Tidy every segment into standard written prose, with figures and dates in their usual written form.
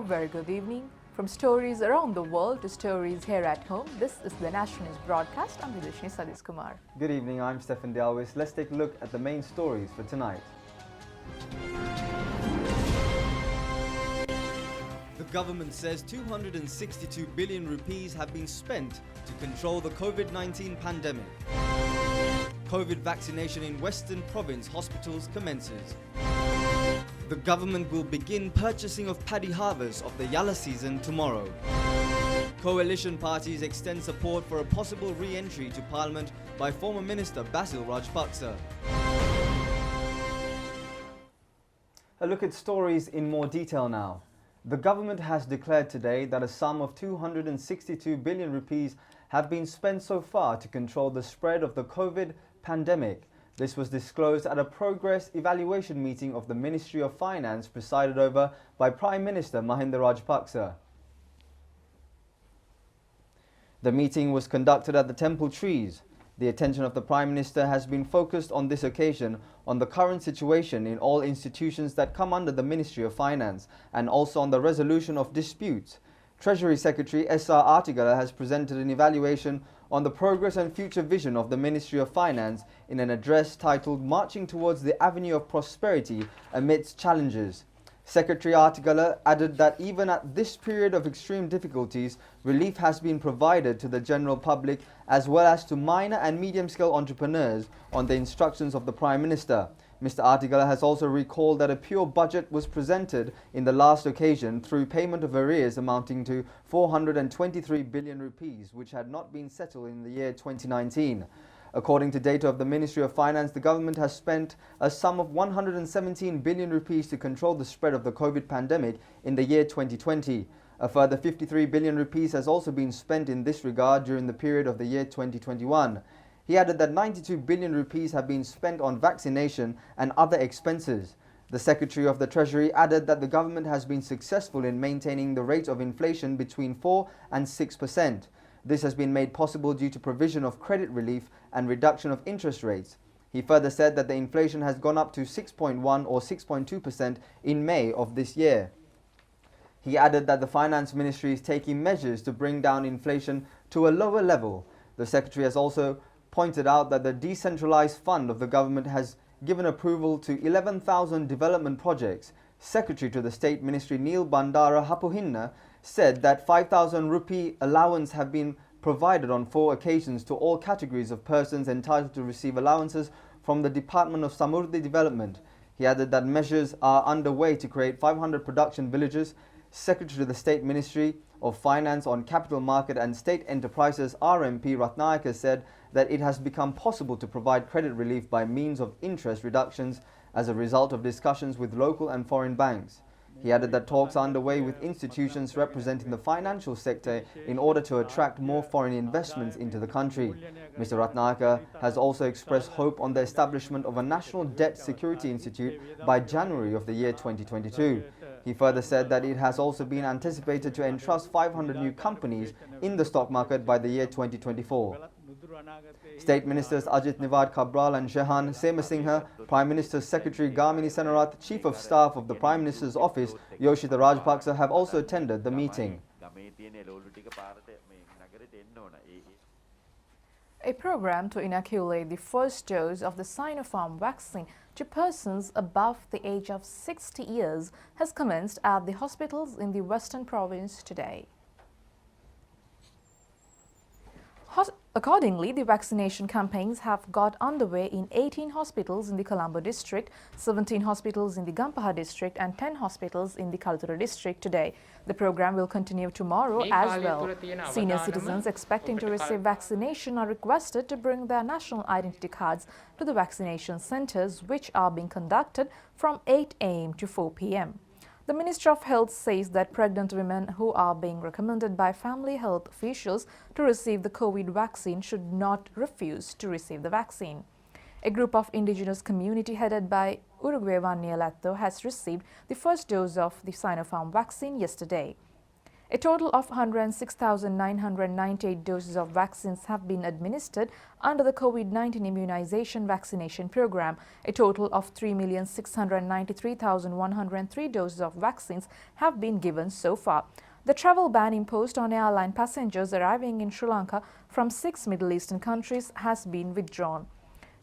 very good evening. From stories around the world to stories here at home, this is the National News broadcast. I'm Vidishni Sadis Kumar. Good evening, I'm Stefan Dalwis. Let's take a look at the main stories for tonight. The government says 262 billion rupees have been spent to control the COVID-19 pandemic. COVID vaccination in Western Province hospitals commences. The government will begin purchasing of paddy harvest of the Yalla season tomorrow. Coalition parties extend support for a possible re-entry to Parliament by former Minister Basil Rajpaksa. A look at stories in more detail now. The government has declared today that a sum of 262 billion rupees have been spent so far to control the spread of the COVID pandemic. This was disclosed at a progress evaluation meeting of the Ministry of Finance presided over by Prime Minister Mahinda Rajapaksa. The meeting was conducted at the Temple Trees. The attention of the Prime Minister has been focused on this occasion on the current situation in all institutions that come under the Ministry of Finance and also on the resolution of disputes. Treasury Secretary S.R. Artigala has presented an evaluation on the progress and future vision of the Ministry of Finance in an address titled Marching Towards the Avenue of Prosperity Amidst Challenges. Secretary Artigala added that even at this period of extreme difficulties, relief has been provided to the general public as well as to minor and medium-scale entrepreneurs on the instructions of the Prime Minister. Mr. Artigala has also recalled that a pure budget was presented in the last occasion through payment of arrears amounting to 423 billion rupees, which had not been settled in the year 2019. According to data of the Ministry of Finance, the government has spent a sum of 117 billion rupees to control the spread of the COVID pandemic in the year 2020. A further 53 billion rupees has also been spent in this regard during the period of the year 2021. He added that 92 billion rupees have been spent on vaccination and other expenses. The Secretary of the Treasury added that the government has been successful in maintaining the rate of inflation between 4 and 6%. This has been made possible due to provision of credit relief and reduction of interest rates. He further said that the inflation has gone up to 6.1 or 6.2% in May of this year. He added that the Finance Ministry is taking measures to bring down inflation to a lower level. The Secretary has also pointed out that the decentralized fund of the government has given approval to 11,000 development projects. Secretary to the State Ministry Neil Bandara Hapuhinna said that 5,000 rupee allowance have been provided on 4 occasions to all categories of persons entitled to receive allowances from the Department of Samurdhi Development. He added that measures are underway to create 500 production villages. Secretary to the State Ministry of Finance on Capital Market and State Enterprises RMP Ratnayaka said that it has become possible to provide credit relief by means of interest reductions as a result of discussions with local and foreign banks. He added that talks are underway with institutions representing the financial sector in order to attract more foreign investments into the country. Mr. Ratnayaka has also expressed hope on the establishment of a National Debt Security Institute by January of the year 2022. He further said that it has also been anticipated to entrust 500 new companies in the stock market by the year 2024. State Ministers Ajit Nivad Kabral and Shehan Semasinghe, Prime Minister's Secretary Gamini Senarath, Chief of Staff of the Prime Minister's Office Yoshida Rajapaksa have also attended the meeting. A program to inoculate the first dose of the Sinopharm vaccine to persons above the age of 60 years has commenced at the hospitals in the Western Province today. Accordingly, the vaccination campaigns have got underway in 18 hospitals in the Colombo district, 17 hospitals in the Gampaha district and 10 hospitals in the Kaltura district today. The program will continue tomorrow as well. Senior citizens expecting to receive vaccination are requested to bring their national identity cards to the vaccination centres, which are being conducted from 8 a.m. to 4 p.m. The Minister of Health says that pregnant women who are being recommended by family health officials to receive the COVID vaccine should not refuse to receive the vaccine. A group of indigenous community headed by Uruguay Vanialatto has received the first dose of the Sinopharm vaccine yesterday. A total of 106,998 doses of vaccines have been administered under the COVID-19 immunization vaccination program. A total of 3,693,103 doses of vaccines have been given so far. The travel ban imposed on airline passengers arriving in Sri Lanka from 6 Middle Eastern countries has been withdrawn.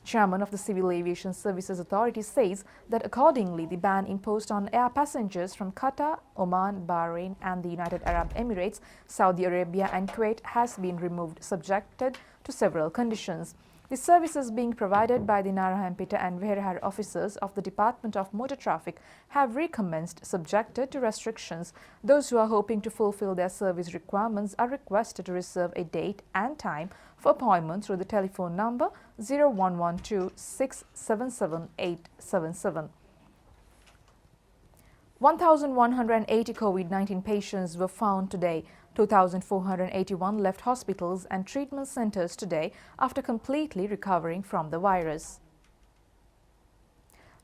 Chairman of the Civil Aviation Services Authority says that accordingly the ban imposed on air passengers from Qatar, Oman, Bahrain and the United Arab Emirates, Saudi Arabia and Kuwait has been removed, subjected to several conditions. The services being provided by the Narayanpeta and Veerahar officers of the Department of Motor Traffic have recommenced, subjected to restrictions. Those who are hoping to fulfill their service requirements are requested to reserve a date and time for appointment through the telephone number 0112 677 877. 1,180 COVID-19 patients were found today. 2,481 left hospitals and treatment centers today after completely recovering from the virus.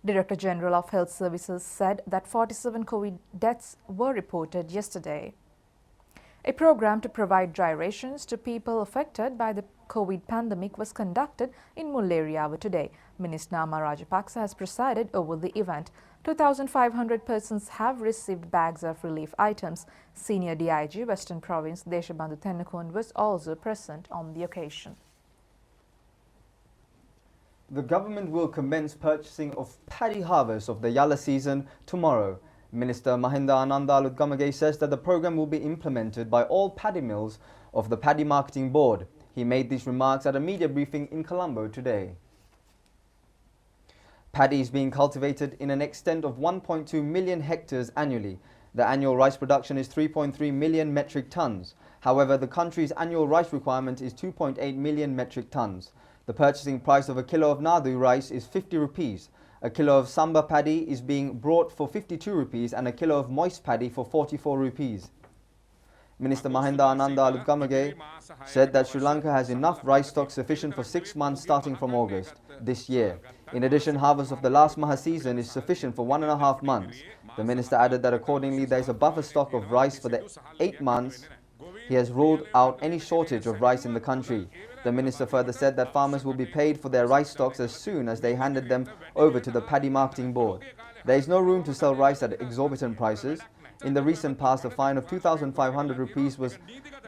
Director General of Health Services said that 47 COVID deaths were reported yesterday. A program to provide dry rations to people affected by the COVID pandemic was conducted in Mullaeriyawa today. Minister Nama Rajapaksa has presided over the event. 2,500 persons have received bags of relief items. Senior DIG Western Province Deshabandhu Tennakon was also present on the occasion. The government will commence purchasing of paddy harvest of the Yalla season tomorrow. Minister Mahinda Anandalut Gamage says that the program will be implemented by all paddy mills of the Paddy Marketing Board. He made these remarks at a media briefing in Colombo today. Paddy is being cultivated in an extent of 1.2 million hectares annually. The annual rice production is 3.3 million metric tons. However, the country's annual rice requirement is 2.8 million metric tons. The purchasing price of a kilo of Nadu rice is 50 rupees. A kilo of Samba paddy is being brought for 52 rupees and a kilo of moist paddy for 44 rupees. Minister Mahinda Ananda Alugamage said that Sri Lanka has enough rice stock sufficient for 6 months starting from August this year. In addition, harvest of the last Maha season is sufficient for 1.5 months. The minister added that accordingly there is a buffer stock of rice for the 8 months. He has ruled out any shortage of rice in the country. The minister further said that farmers will be paid for their rice stocks as soon as they handed them over to the Paddy Marketing Board. There is no room to sell rice at exorbitant prices. In the recent past, a fine of 2,500 rupees was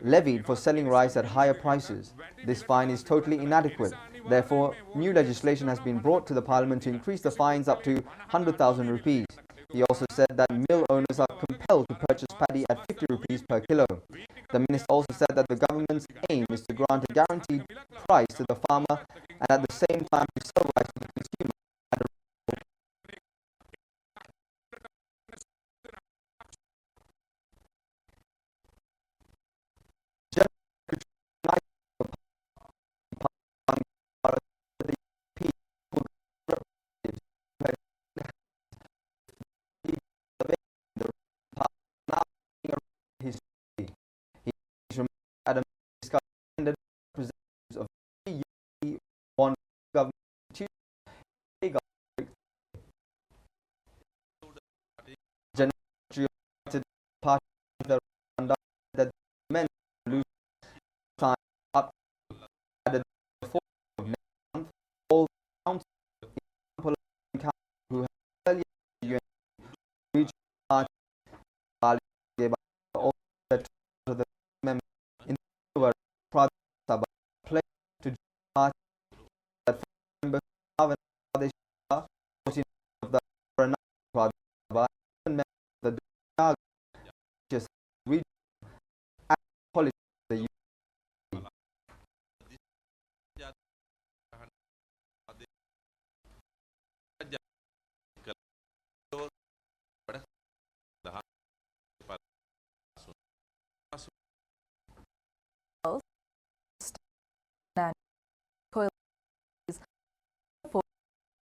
levied for selling rice at higher prices. This fine is totally inadequate. Therefore, new legislation has been brought to the Parliament to increase the fines up to 100,000 rupees. He also said that mill owners are compelled to purchase paddy at 50 rupees per kilo. The minister also said that the government's aim is to grant a guaranteed price to the farmer and at the same time to sell rice to the consumer.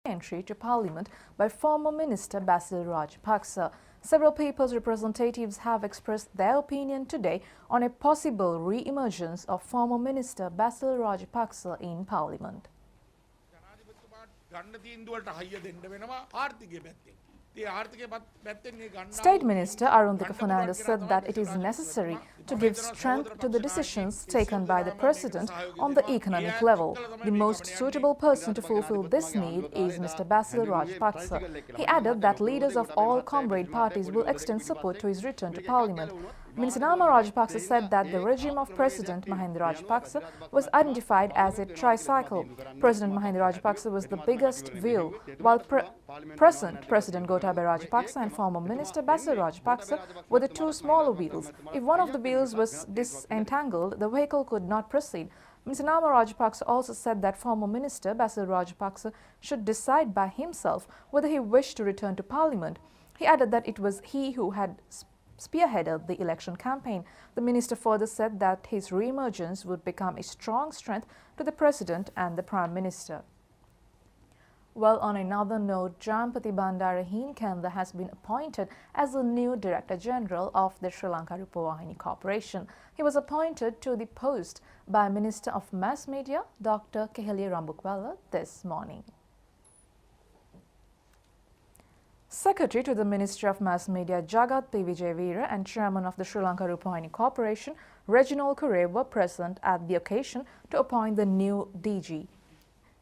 Entry to Parliament by former Minister Basil Rajapaksa. Several people's representatives have expressed their opinion today on a possible re-emergence of former Minister Basil Rajapaksa in Parliament. State Minister Arundhika Fernandes said that it is necessary to give strength to the decisions taken by the President on the economic level. The most suitable person to fulfill this need is Mr. Basil Rajapaksa. He added that leaders of all comrade parties will extend support to his return to Parliament. Minister Nama Rajapaksa said that the regime of President Mahinda Rajapaksa was identified as a tricycle. President Mahinda Rajapaksa was the biggest wheel, while present President Gotabaya Rajapaksa and former Minister Basil Rajapaksa were the two smaller wheels. If one of the wheels was disentangled, the vehicle could not proceed. Mr. Nama Rajapaksa also said that former Minister Basil Rajapaksa should decide by himself whether he wished to return to Parliament. He added that it was he who had spearheaded the election campaign. The minister further said that his re-emergence would become a strong strength to the President and the Prime Minister. Well, on another note, Jampati Bandara Heenkantha has been appointed as the new Director General of the Sri Lanka Rupavahini Corporation. He was appointed to the post by Minister of Mass Media, Dr. ChannelEye Rupavahini, this morning. Secretary to the Ministry of Mass Media Jagat P. Vijayveera and Chairman of the Sri Lanka Rupavahini Corporation Reginald Kure were present at the occasion to appoint the new DG.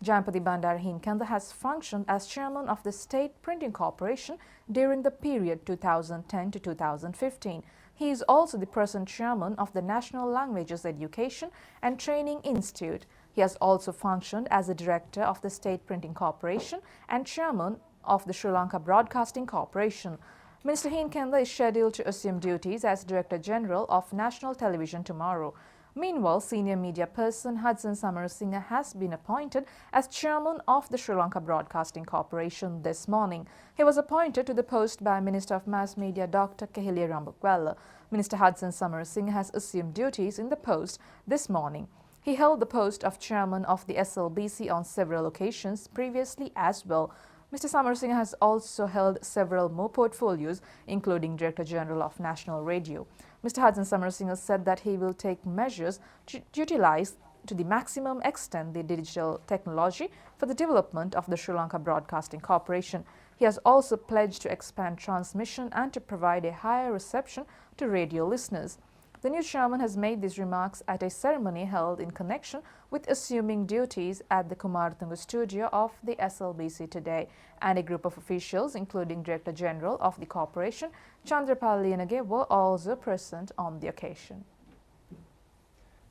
Jampati Bandara Heenkantha has functioned as Chairman of the State Printing Corporation during the period 2010 to 2015. He is also the present Chairman of the National Languages Education and Training Institute. He has also functioned as the Director of the State Printing Corporation and Chairman of the Sri Lanka Broadcasting Corporation. Minister Heenkantha is scheduled to assume duties as Director General of National Television tomorrow. Meanwhile, senior media person Hudson Samarasinghe has been appointed as Chairman of the Sri Lanka Broadcasting Corporation this morning. He was appointed to the post by Minister of Mass Media Dr. ChannelEye Rupavahini. Minister Hudson Samarasinghe has assumed duties in the post this morning. He held the post of Chairman of the SLBC on several occasions previously as well. Mr. Samarasinghe has also held several more portfolios, including Director General of National Radio. Mr. Hudson Samarasinghe said that he will take measures to utilize to the maximum extent the digital technology for the development of the Sri Lanka Broadcasting Corporation. He has also pledged to expand transmission and to provide a higher reception to radio listeners. The new chairman has made these remarks at a ceremony held in connection with assuming duties at the Kumaratunga studio of the SLBC today, and a group of officials, including Director General of the corporation, Chandrapal Liyanage, were also present on the occasion.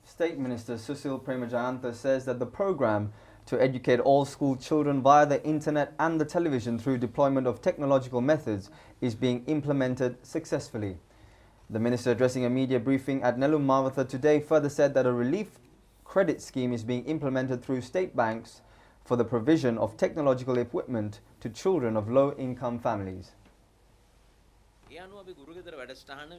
State Minister Susil Premajayantha says that the program to educate all school children via the internet and the television through deployment of technological methods is being implemented successfully. The minister, addressing a media briefing at Nelum Mavatha today, further said that a relief credit scheme is being implemented through state banks for the provision of technological equipment to children of low-income families.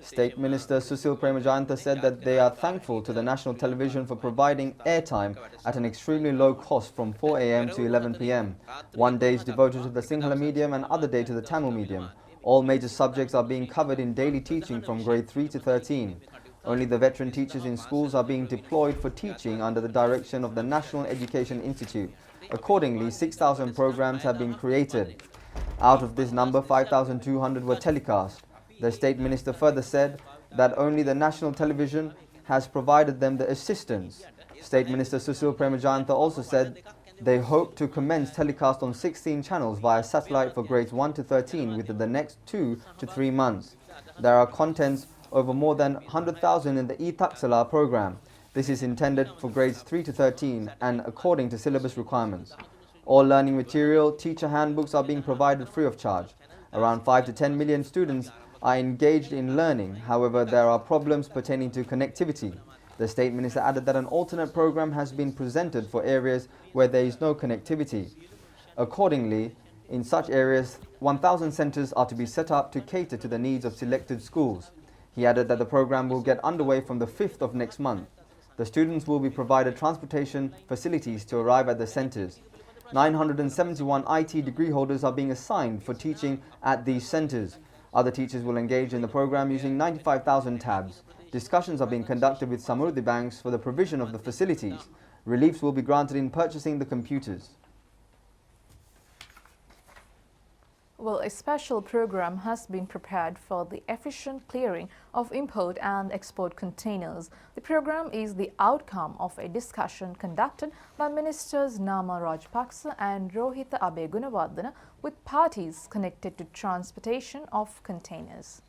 State Minister Susil Premajayantha said that they are thankful to the national television for providing airtime at an extremely low cost from 4 AM to 11 PM. One day is devoted to the Sinhala medium and other day to the Tamil medium. All major subjects are being covered in daily teaching from grade 3 to 13. Only the veteran teachers in schools are being deployed for teaching under the direction of the National Education Institute. Accordingly, 6,000 programs have been created. Out of this number, 5,200 were telecast. The State Minister further said that only the national television has provided them the assistance. State Minister Susil Premajayantha also said they hope to commence telecast on 16 channels via satellite for grades 1 to 13 within the next 2 to 3 months. There are contents over more than 100,000 in the e-Taksala program. This is intended for grades 3 to 13 and according to syllabus requirements. All learning material, teacher handbooks are being provided free of charge. Around 5 to 10 million students are engaged in learning. However, there are problems pertaining to connectivity. The State Minister added that an alternate program has been presented for areas where there is no connectivity. Accordingly, in such areas, 1,000 centres are to be set up to cater to the needs of selected schools. He added that the program will get underway from the 5th of next month. The students will be provided transportation facilities to arrive at the centres. 971 IT degree holders are being assigned for teaching at these centres. Other teachers will engage in the program using 95,000 tabs. Discussions are being conducted with Samurdhi banks for the provision of the facilities. Reliefs will be granted in purchasing the computers. Well, a special program has been prepared for the efficient clearing of import and export containers. The program is the outcome of a discussion conducted by Ministers Nama Rajapaksa and Rohitha Abegunawardena with parties connected to transportation of containers.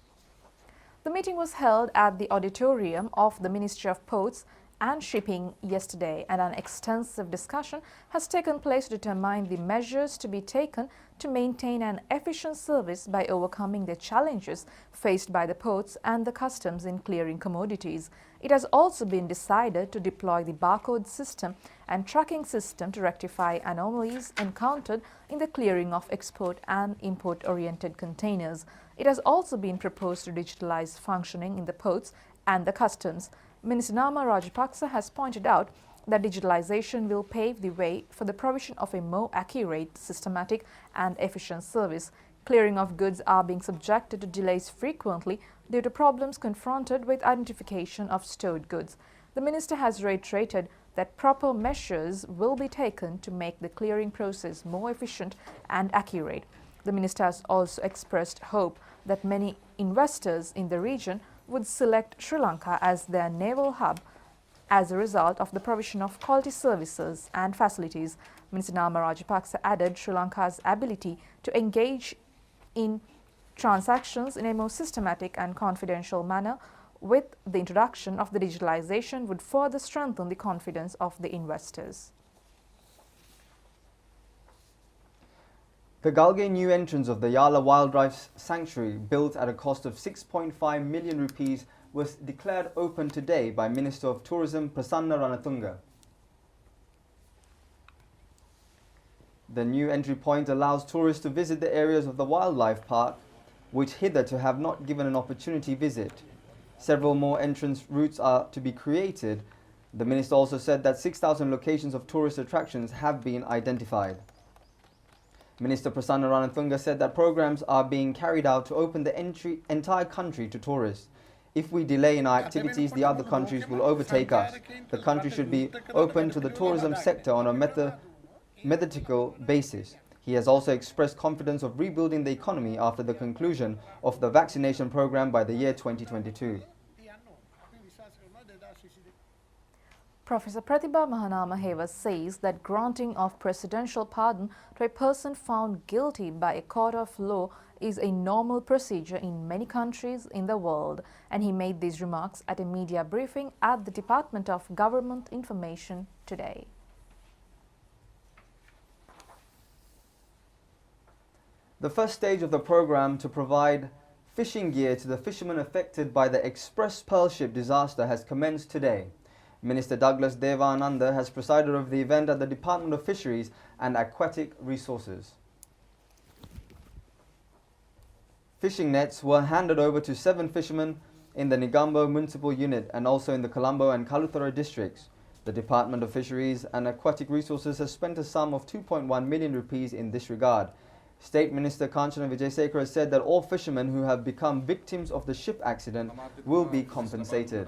The meeting was held at the auditorium of the Ministry of Ports and Shipping yesterday, and an extensive discussion has taken place to determine the measures to be taken to maintain an efficient service by overcoming the challenges faced by the ports and the customs in clearing commodities. It has also been decided to deploy the barcode system and tracking system to rectify anomalies encountered in the clearing of export and import-oriented containers. It has also been proposed to digitalize functioning in the ports and the customs. Minister Nama Rajapaksa has pointed out that digitalization will pave the way for the provision of a more accurate, systematic and efficient service. Clearing of goods are being subjected to delays frequently due to problems confronted with identification of stored goods. The minister has reiterated that proper measures will be taken to make the clearing process more efficient and accurate. The minister has also expressed hope that many investors in the region would select Sri Lanka as their naval hub as a result of the provision of quality services and facilities. Minister Nama Rajapaksa added Sri Lanka's ability to engage in transactions in a more systematic and confidential manner with the introduction of the digitalization would further strengthen the confidence of the investors. The Galge new entrance of the Yala Wildlife Sanctuary, built at a cost of 6.5 million rupees, was declared open today by Minister of Tourism Prasanna Ranatunga. The new entry point allows tourists to visit the areas of the wildlife park, which hitherto have not given an opportunity visit. Several more entrance routes are to be created. The minister also said that 6,000 locations of tourist attractions have been identified. Minister Prasanna Ranatunga said that programs are being carried out to open the entire country to tourists. If we delay in our activities, the other countries will overtake us. The country should be open to the tourism sector on a methodical basis. He has also expressed confidence of rebuilding the economy after the conclusion of the vaccination program by the year 2022. Professor Pratibha Mahanamaheva says that granting of presidential pardon to a person found guilty by a court of law is a normal procedure in many countries in the world, and he made these remarks at a media briefing at the Department of Government Information today. The first stage of the program to provide fishing gear to the fishermen affected by the Express Pearl Ship disaster has commenced today. Minister Douglas Devananda has presided over the event at the Department of Fisheries and Aquatic Resources. Fishing nets were handed over to 7 fishermen in the Negombo Municipal Unit and also in the Colombo and Kaluthara districts. The Department of Fisheries and Aquatic Resources has spent a sum of 2.1 million rupees in this regard. State Minister Kanchana Wijayasekara said that all fishermen who have become victims of the ship accident will be compensated.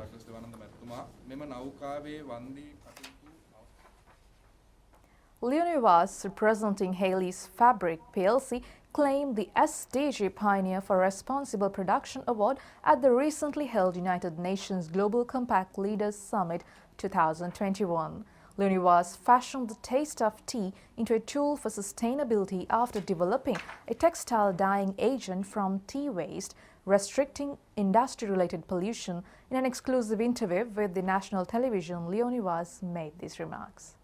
Leonivas, representing Haley's Fabric plc, claimed the SDG Pioneer for Responsible Production Award at the recently held United Nations Global Compact Leaders Summit 2021. Leonivas fashioned the taste of tea into a tool for sustainability after developing a textile dyeing agent from tea waste, restricting industry-related pollution. In an exclusive interview with the national television, Leonivas made these remarks.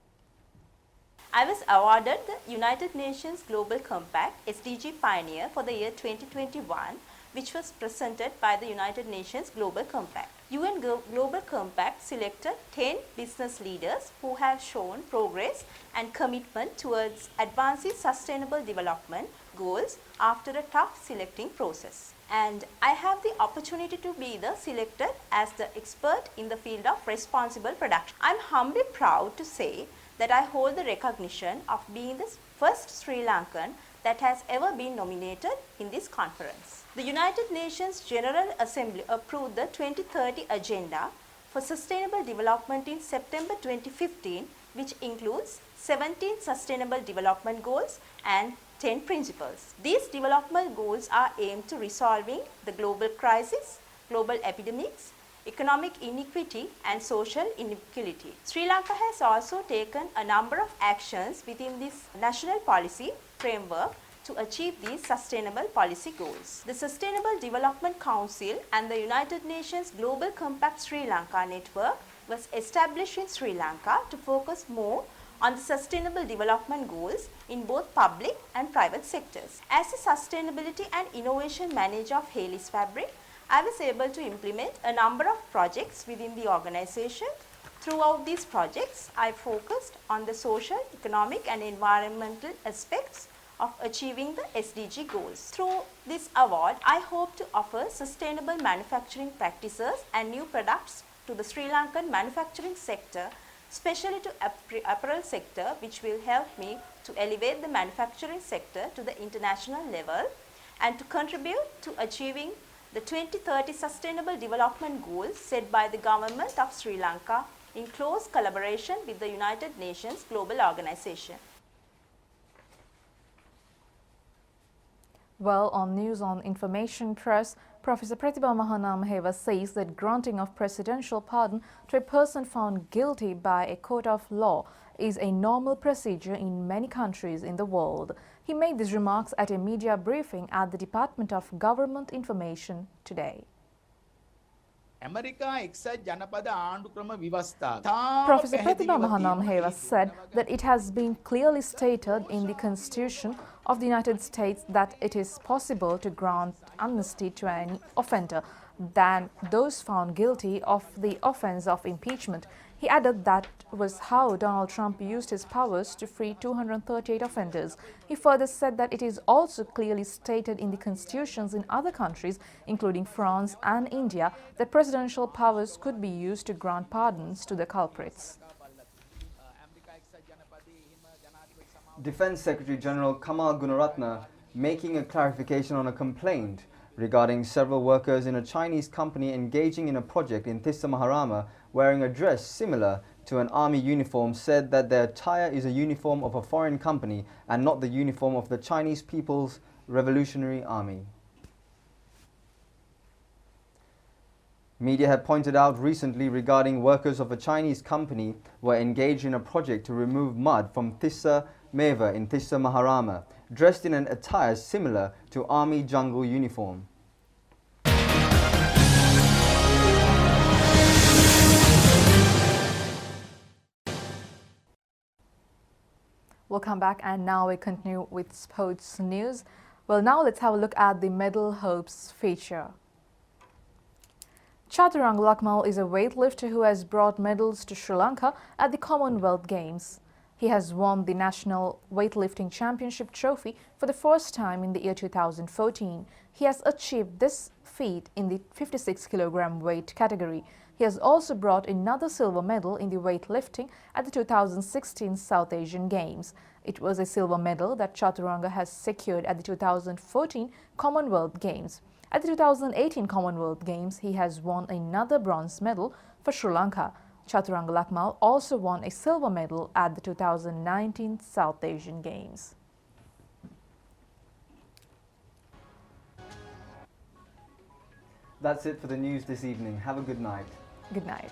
I was awarded the United Nations Global Compact SDG Pioneer for the year 2021, which was presented by the United Nations Global Compact. UN Global Compact selected 10 business leaders who have shown progress and commitment towards advancing sustainable development goals after a tough selecting process. And I have the opportunity to be selected as the expert in the field of responsible production. I'm humbly proud to say that I hold the recognition of being the first Sri Lankan that has ever been nominated in this conference. The United Nations General Assembly approved the 2030 Agenda for Sustainable Development in September 2015, which includes 17 Sustainable Development Goals and 10 principles. These development goals are aimed to resolving the global crisis, global epidemics, economic inequity and social inequality. Sri Lanka has also taken a number of actions within this national policy framework to achieve these sustainable policy goals. The Sustainable Development Council and the United Nations Global Compact Sri Lanka network was established in Sri Lanka to focus more on the sustainable development goals in both public and private sectors. As a sustainability and innovation manager of Haley's Fabric, I was able to implement a number of projects within the organization. Throughout these projects, I focused on the social, economic and environmental aspects of achieving the SDG goals. Through this award, I hope to offer sustainable manufacturing practices and new products to the Sri Lankan manufacturing sector, especially to apparel sector, which will help me to elevate the manufacturing sector to the international level and to contribute to achieving the 2030 Sustainable Development Goals set by the Government of Sri Lanka in close collaboration with the United Nations Global Organization. Well, on News on Information Press, Professor Pratibha Mahanamaheva says that granting of presidential pardon to a person found guilty by a court of law is a normal procedure in many countries in the world. He made these remarks at a media briefing at the Department of Government Information today. Professor Pratibha Mahanamaheva said that it has been clearly stated in the Constitution of the United States that it is possible to grant amnesty to any offender than those found guilty of the offense of impeachment. He added that was how Donald Trump used his powers to free 238 offenders. He further said that it is also clearly stated in the constitutions in other countries, including France and India, that presidential powers could be used to grant pardons to the culprits. Defense Secretary General Kamal Gunaratne making a clarification on a complaint regarding several workers in a Chinese company engaging in a project in Tissa Maharama wearing a dress similar to an army uniform, said that their attire is a uniform of a foreign company and not the uniform of the Chinese People's Revolutionary Army. Media had pointed out recently regarding workers of a Chinese company were engaged in a project to remove mud from Tissa Meva in Tissa Maharama, dressed in an attire similar to army jungle uniform. We'll come back and now we continue with sports news. Well, now let's have a look at the medal hopes feature. Chaturang Lakmal is a weightlifter who has brought medals to Sri Lanka at the Commonwealth Games. He has won the National Weightlifting Championship trophy for the first time in the year 2014. He has achieved this feat in the 56 kg weight category. He has also brought another silver medal in the weightlifting at the 2016 South Asian Games. It was a silver medal that Chaturanga has secured at the 2014 Commonwealth Games. At the 2018 Commonwealth Games, he has won another bronze medal for Sri Lanka. Chaturanga Lakmal also won a silver medal at the 2019 South Asian Games. That's it for the news this evening. Have a good night. Good night.